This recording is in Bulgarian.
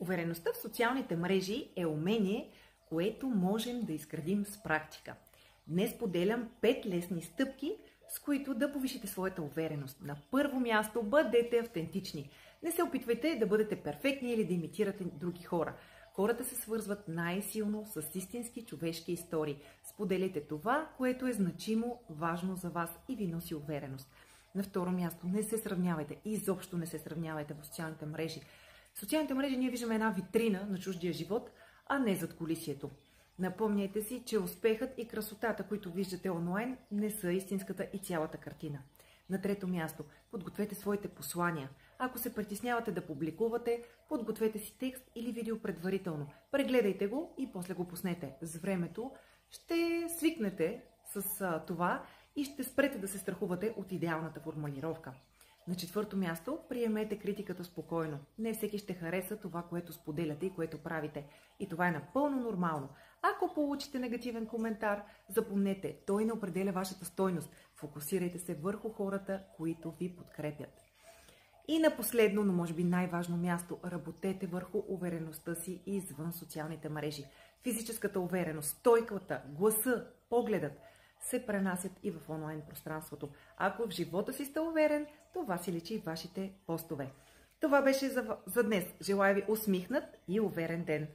Увереността в социалните мрежи е умение, което можем да изградим с практика. Днес поделям 5 лесни стъпки, с които да повишите своята увереност. На първо място, бъдете автентични. Не се опитвайте да бъдете перфектни или да имитирате други хора. Хората се свързват най-силно с истински човешки истории. Споделяйте това, което е значимо, важно за вас и ви носи увереност. На второ място, не се сравнявайте. Изобщо не се сравнявайте в социалните мрежи. В социалните мрежи ние виждаме една витрина на чуждия живот, а не задкулисието. Напомняйте си, че успехът и красотата, които виждате онлайн, не са истинската и цялата картина. На трето място, подгответе своите послания. Ако се притеснявате да публикувате, подгответе си текст или видео предварително. Прегледайте го и после го пуснете. С времето ще свикнете с това и ще спрете да се страхувате от идеалната формулировка. На четвърто място, приемете критиката спокойно. Не всеки ще хареса това, което споделяте и което правите. И това е напълно нормално. Ако получите негативен коментар, запомнете, той не определя вашата стойност. Фокусирайте се върху хората, които ви подкрепят. И на последно, но може би най-важно място, работете върху увереността си извън социалните мрежи. Физическата увереност, стойката, гласа, погледът се пренасят и в онлайн пространството. Ако в живота си сте уверен, това си личи в вашите постове. Това беше за днес. Желая ви усмихнат и уверен ден!